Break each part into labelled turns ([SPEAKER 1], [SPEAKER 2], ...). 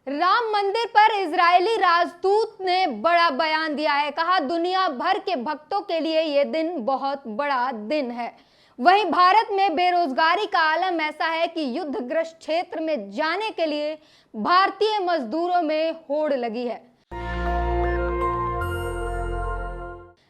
[SPEAKER 1] राम मंदिर पर इजरायली राजदूत ने बड़ा बयान दिया है। कहा, दुनिया भर के भक्तों के लिए ये दिन बहुत बड़ा दिन है। वहीं भारत में बेरोजगारी का आलम ऐसा है कि युद्धग्रस्त क्षेत्र में जाने के लिए भारतीय मजदूरों में होड़ लगी है।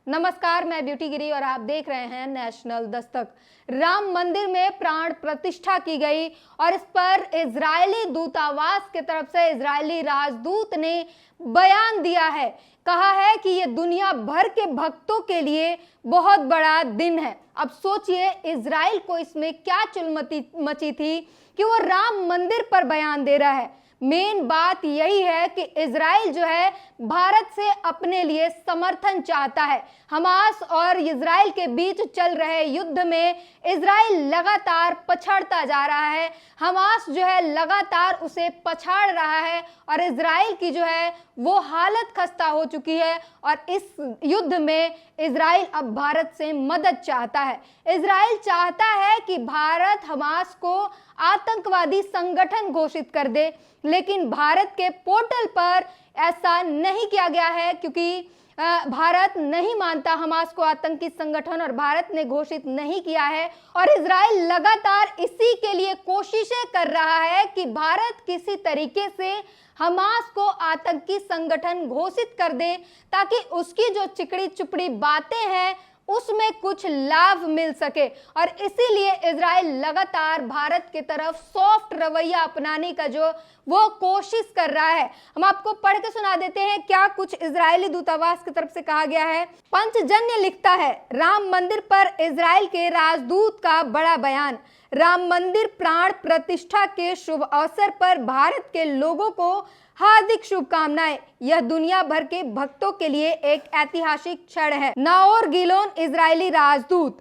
[SPEAKER 1] नमस्कार, मैं ब्यूटी गिरी और आप देख रहे हैं नेशनल दस्तक। राम मंदिर में प्राण प्रतिष्ठा की गई और इस पर इजरायली दूतावास की तरफ से इजरायली राजदूत ने बयान दिया है। कहा है कि ये दुनिया भर के भक्तों के लिए बहुत बड़ा दिन है। अब सोचिए इजराइल को इसमें क्या चुलमती मची थी कि वो राम मंदिर पर बयान दे रहा है। मेन बात यही है कि इजराइल जो है भारत से अपने लिए समर्थन चाहता है। हमास और इजराइल के बीच चल रहे युद्ध में इजराइल लगातार पछाड़ता जा रहा है। हमास जो है लगातार उसे पछाड़ रहा है और इजराइल की जो है वो हालत खस्ता हो चुकी है और इस युद्ध में इजराइल अब भारत से मदद चाहता है। इजराइल चाहता है कि भारत हमास को आतंकवादी संगठन घोषित कर दे, लेकिन भारत के पोर्टल पर ऐसा नहीं किया गया है क्योंकि भारत नहीं मानता हमास को आतंकी संगठन और भारत ने घोषित नहीं किया है। और इजराइल लगातार इसी के लिए कोशिशें कर रहा है कि भारत किसी तरीके से हमास को आतंकी संगठन घोषित कर दे ताकि उसकी जो चिकड़ी चुपड़ी बातें हैं उसमें कुछ लाभ मिल सके। और इसीलिए इजराइल लगातार भारत की तरफ सॉफ्ट रवैया अपनाने का जो वो कोशिश कर रहा है। हम आपको पढ़ के सुना देते हैं क्या कुछ इजरायली दूतावास की तरफ से कहा गया है। पंचजन्य लिखता है, राम मंदिर पर इजराइल के राजदूत का बड़ा बयान। राम मंदिर प्राण प्रतिष्ठा के शुभ अवसर पर भारत के लोगों को हार्दिक शुभकामनाएं। यह दुनिया भर के भक्तों के लिए एक ऐतिहासिक क्षण है। नाओर गिलोन, इजरायली राजदूत।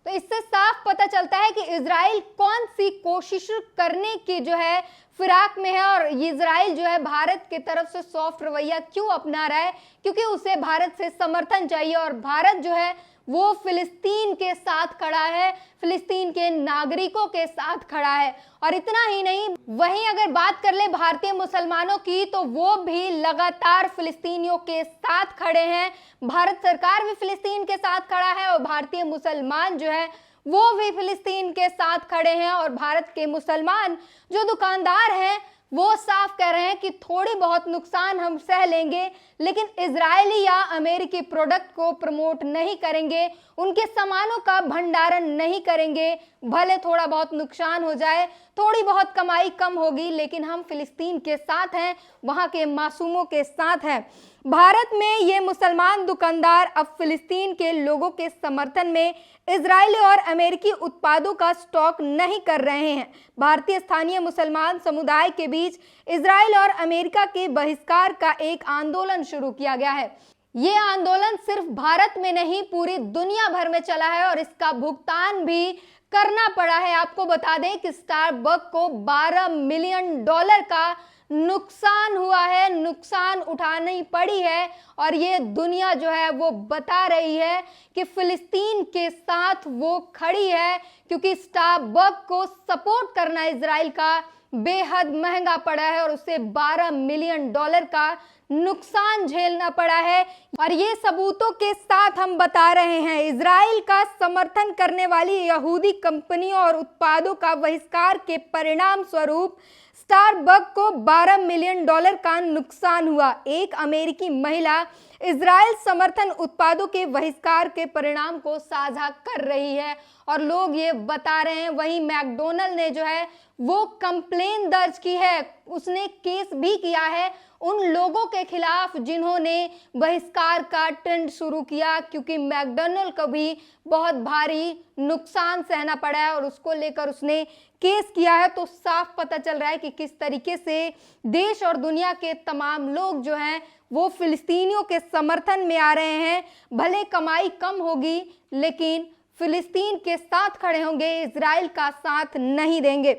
[SPEAKER 1] तो इससे साफ पता चलता है कि इजराइल कौन सी कोशिश करने की जो है फिराक में है और इजराइल जो है भारत की तरफ से सॉफ्ट रवैया क्यों अपना रहा है, क्योंकि उसे भारत से समर्थन चाहिए और भारत जो है वो फिलिस्तीन के साथ खड़ा है, फिलिस्तीन के नागरिकों के साथ खड़ा है। और इतना ही नहीं, वहीं अगर बात कर ले भारतीय मुसलमानों की तो वो भी लगातार फिलिस्तीनियों के साथ खड़े हैं। भारत सरकार भी फिलिस्तीन के साथ खड़ा है और भारतीय मुसलमान जो है वो भी फिलिस्तीन के साथ खड़े हैं। और भारत के मुसलमान जो दुकानदार हैं वो साफ कह रहे हैं कि थोड़ी बहुत नुकसान हम सह लेंगे, लेकिन इजरायली या अमेरिकी प्रोडक्ट को प्रमोट नहीं करेंगे, उनके सामानों का भंडारण नहीं करेंगे। भले थोड़ा बहुत नुकसान हो जाए, थोड़ी बहुत कमाई कम होगी, लेकिन हम फिलिस्तीन के साथ हैं, वहां के मासूमों के साथ हैं। भारत में ये मुसलमान दुकानदार अब फिलिस्तीन के लोगों के समर्थन में इजरायली और अमेरिकी उत्पादों का स्टॉक नहीं कर रहे हैं। भारतीय स्थानीय मुसलमान समुदाय के बीच इजराइल और अमेरिका के बहिष्कार का एक आंदोलन शुरू किया गया है। ये आंदोलन सिर्फ भारत में नहीं पूरी दुनिया भर में चला है और इसका भुगतान भी करना पड़ा है। आपको बता दें कि स्टारबक को $12 मिलियन का नुकसान हुआ है, नुकसान उठानी पड़ी है। और ये दुनिया जो है वो बता रही है कि फिलिस्तीन के साथ वो खड़ी है, क्योंकि स्टारबक को सपोर्ट करना इजराइल का बेहद महंगा पड़ा है और उसे $12 मिलियन का नुकसान झेलना पड़ा है। और ये सबूतों के साथ हम बता रहे हैं, इजराइल का समर्थन करने वाली यहूदी कंपनियों और उत्पादों का बहिष्कार के परिणाम स्वरूप स्टारबक को $12 मिलियन का नुकसान हुआ। एक अमेरिकी महिला इजराइल समर्थन उत्पादों के बहिष्कार के परिणाम को साझा कर रही है और लोग ये बता रहे हैं। वहीं मैकडोनल्ड ने जो है वो कंप्लेन दर्ज की है, उसने केस भी किया है उन लोगों के खिलाफ जिन्होंने बहिष्कार का ट्रेंड शुरू किया, क्योंकि मैकडोनल्ड को भी बहुत भारी नुकसान सहना पड़ा है और उसको लेकर उसने केस किया है। तो साफ पता चल रहा है कि किस तरीके से देश और दुनिया के तमाम लोग जो हैं वो फिलिस्तीनियों के समर्थन में आ रहे हैं। भले कमाई कम होगी, लेकिन फिलिस्तीन के साथ खड़े होंगे, इजराइल का साथ नहीं देंगे।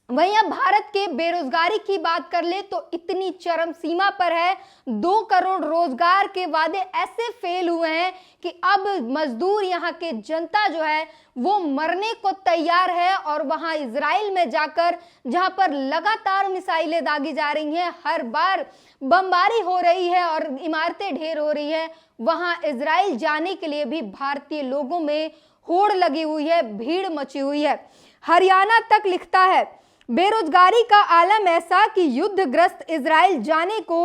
[SPEAKER 1] वहीं अब भारत के बेरोजगारी की बात कर ले तो इतनी चरम सीमा पर है, 2 करोड़ रोजगार के वादे ऐसे फेल हुए हैं कि अब मजदूर, यहाँ के जनता जो है वो मरने को तैयार है। और वहां इजराइल में जाकर, जहां पर लगातार मिसाइलें दागी जा रही हैं, हर बार बमबारी हो रही है और इमारतें ढेर हो रही है, वहां इजराइल जाने के लिए भी भारतीय लोगों में होड़ लगी हुई है, भीड़ मची हुई है। हरियाणा तक लिखता है, बेरोजगारी का आलम ऐसा कि युद्धग्रस्त इजराइल जाने को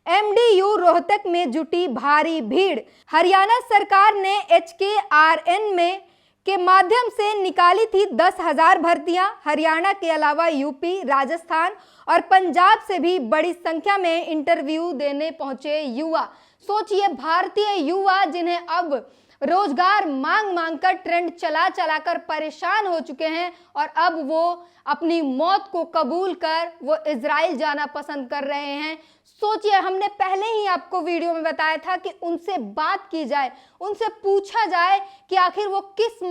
[SPEAKER 1] एमडीयू रोहतक में जुटी भारी भीड़। हरियाणा सरकार ने HKRN में के माध्यम से निकाली थी 10,000 भर्तियां। हरियाणा के अलावा यूपी, राजस्थान और पंजाब से भी बड़ी संख्या में इंटरव्यू देने पहुंचे युवा। सोचिए, भारतीय युवा जिन्हें अब रोजगार मांग मांग कर, ट्रेंड चला चला कर परेशान हो चुके हैं, और अब वो अपनी मौत को कबूल कर वो इजराइल जाना पसंद कर रहे हैं। सोचिए, हमने पहले ही आपको वीडियो में बताया था कि उनसे बात की जाए, उनसे पूछा जाए कि आखिर वो किस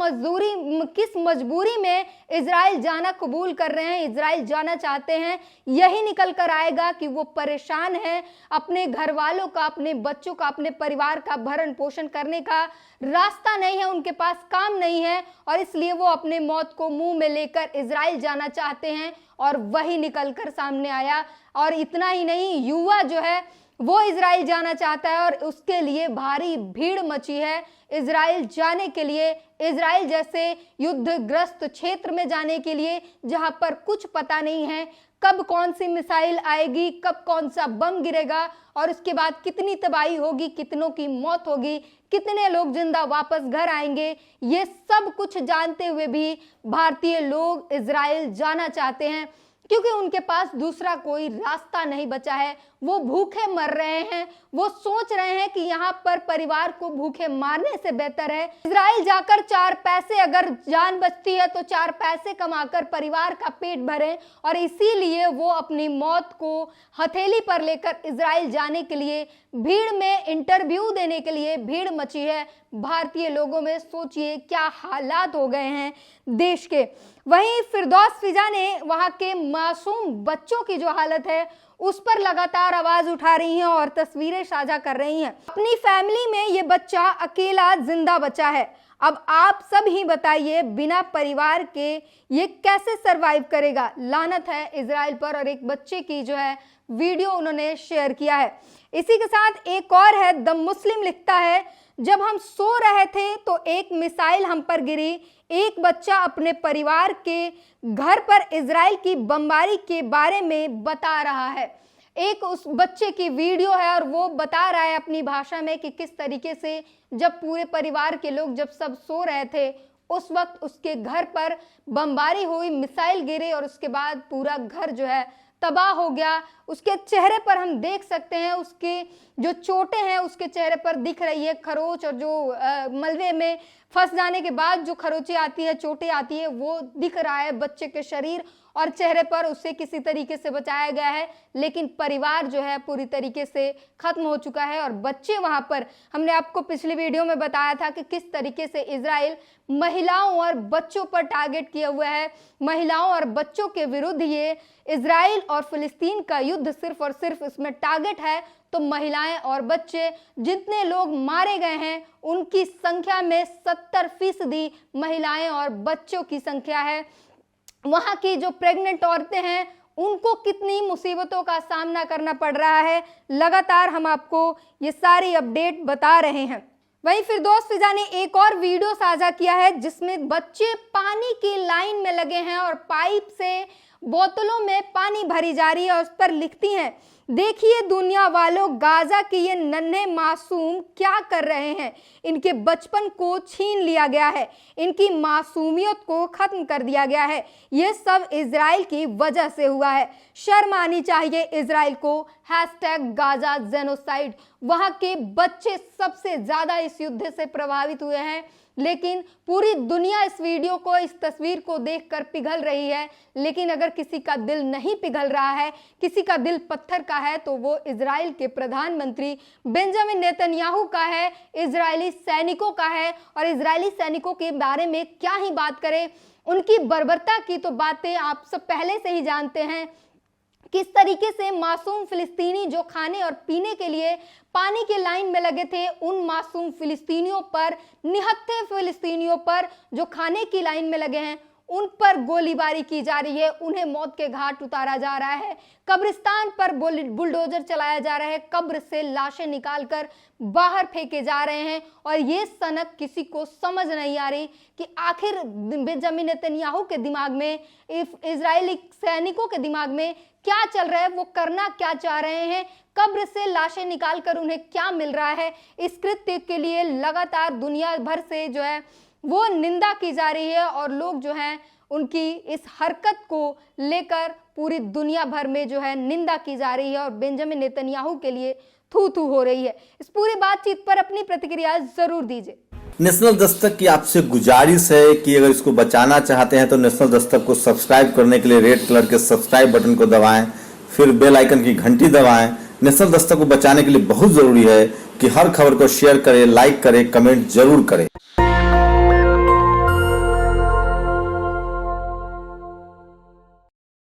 [SPEAKER 1] मजबूरी में इजराइल जाना कबूल कर रहे हैं, इजराइल जाना चाहते हैं। यही निकल कर आएगा कि वो परेशान है, अपने घर वालों का, अपने बच्चों का, अपने परिवार का भरण पोषण करने का रास्ता नहीं है, उनके पास काम नहीं है, और इसलिए वो अपने मौत को मुंह में लेकर इजराइल जाना चाहते हैं। और वही निकल कर सामने आया। और इतना ही नहीं, युवा जो है वो इजराइल जाना चाहता है और उसके लिए भारी भीड़ मची है इजराइल जाने के लिए, इजराइल जैसे युद्धग्रस्त क्षेत्र में जाने के लिए, जहां पर कुछ पता नहीं है कब कौन सी मिसाइल आएगी, कब कौन सा बम गिरेगा, और उसके बाद कितनी तबाही होगी, कितनों की मौत होगी, कितने लोग जिंदा वापस घर आएंगे। ये सब कुछ जानते हुए भी भारतीय लोग इजराइल जाना चाहते हैं, क्योंकि उनके पास दूसरा कोई रास्ता नहीं बचा है। वो भूखे मर रहे हैं, वो सोच रहे हैं कि यहाँ पर परिवार को भूखे मारने से बेहतर है इजराइल जाकर 4 पैसे, अगर जान बचती है तो 4 पैसे कमाकर परिवार का पेट भरें। और इसीलिए वो अपनी मौत को हथेली पर लेकर इजराइल जाने के लिए, भीड़ में इंटरव्यू देने के लिए भीड़ मची है भारतीय लोगों में। सोचिए क्या हालात हो गए हैं देश के। वहीं फिरदौस फिजा ने वहां के मासूम बच्चों की जो हालत है उस पर लगातार आवाज उठा रही हैं और तस्वीरें साझा कर रही हैं। अपनी फैमिली में ये बच्चा अकेला जिंदा बचा है। अब आप सब ही बताइए, बिना परिवार के ये कैसे सरवाइव करेगा। लानत है इजराइल पर। और एक बच्चे की जो है वीडियो उन्होंने शेयर किया है। इसी के साथ एक और है, द मुस्लिम लिखता है, जब हम सो रहे थे तो एक मिसाइल हम पर गिरी। एक बच्चा अपने परिवार के घर पर इजराइल की बमबारी के बारे में बता रहा है। एक उस बच्चे की वीडियो है और वो बता रहा है अपनी भाषा में कि किस तरीके से जब पूरे परिवार के लोग जब सब सो रहे थे उस वक्त उसके घर पर बमबारी हुई, मिसाइल गिरे और उसके बाद पूरा घर जो है तबाह हो गया। उसके चेहरे पर हम देख सकते हैं, उसके जो चोटें हैं उसके चेहरे पर दिख रही है, खरोच, और जो मलबे में फंस जाने के बाद जो खरोचें आती है, चोटें आती है, वो दिख रहा है बच्चे के शरीर और चेहरे पर। उसे किसी तरीके से बचाया गया है, लेकिन परिवार जो है पूरी तरीके से खत्म हो चुका है। और बच्चे वहां पर, हमने आपको पिछली वीडियो में बताया था कि किस तरीके से इजराइल महिलाओं और बच्चों पर टारगेट किया हुआ है। महिलाओं और बच्चों के विरुद्ध ये इजराइल और फिलिस्तीन का युद्ध सिर्फ और सिर्फ इसमें टारगेट है। तो महिलाएं और बच्चे, जितने लोग मारे गए हैं उनकी संख्या में 70% महिलाएं और बच्चों की संख्या है। वहां की जो प्रेग्नेंट औरतें हैं उनको कितनी मुसीबतों का सामना करना पड़ रहा है, लगातार हम आपको ये सारी अपडेट बता रहे हैं। वहीं फिरदौस फिजा ने एक और वीडियो साझा किया है जिसमें बच्चे पानी की लाइन में लगे हैं और पाइप से बोतलों में पानी भरी जा रही है और उस पर लिखती हैं, देखिए दुनिया वालों, गाजा के ये नन्हे मासूम क्या कर रहे हैं। इनके बचपन को छीन लिया गया है, इनकी मासूमियत को खत्म कर दिया गया है। ये सब इजराइल की वजह से हुआ है। शर्म आनी चाहिए इजराइल को। #Gaza genocide. वहां के बच्चे सबसे ज्यादा इस युद्ध से प्रभावित हुए हैं, लेकिन पूरी दुनिया इस वीडियो को, इस तस्वीर को देखकर पिघल रही है। लेकिन अगर किसी का दिल नहीं पिघल रहा है, किसी का दिल पत्थर का है, तो वो इजराइल के प्रधानमंत्री बेंजामिन नेतन्याहू का है, इजरायली सैनिकों का है। और इजरायली सैनिकों के बारे में क्या ही बात करें, उनकी बर्बरता की तो बातें आप सब पहले से ही जानते हैं। किस तरीके से मासूम फिलिस्तीनी जो खाने और पीने के लिए पानी की लाइन में लगे थे, उन मासूम फिलिस्तीनियों पर, निहत्थे फिलिस्तीनियों पर जो खाने की लाइन में लगे हैं, उन पर गोलीबारी की जा रही है, उन्हें मौत के घाट उतारा जा रहा है, कब्रिस्तान पर बुलडोजर चलाया जा रहा है, कब्र से लाशें निकालकर बाहर फेंके जा रहे हैं। और ये सनक किसी को समझ नहीं आ रही कि आखिर बेंजामिन नेतन्याहू के दिमाग में, इजरायली सैनिकों के दिमाग में क्या चल रहा है, वो करना क्या चाह रहे हैं, कब्र से लाशें निकालकर उन्हें क्या मिल रहा है। इस कृत्य के लिए लगातार दुनिया भर से जो है वो निंदा की जा रही है और लोग जो हैं उनकी इस हरकत को लेकर पूरी दुनिया भर में जो है निंदा की जा रही है और बेंजामिन नेतन्याहू के लिए थू थू हो रही है। इस पूरी बातचीत पर अपनी प्रतिक्रिया जरूर दीजिए।
[SPEAKER 2] नेशनल दस्तक की आपसे गुजारिश है कि अगर इसको बचाना चाहते हैं तो नेशनल दस्तक को सब्सक्राइब करने के लिए रेड कलर के सब्सक्राइब बटन को दबाएं, फिर बेल आइकन की घंटी दबाएं। नेशनल दस्तक को बचाने के लिए बहुत जरूरी है कि हर खबर को शेयर करें, लाइक करें, कमेंट जरूर करें।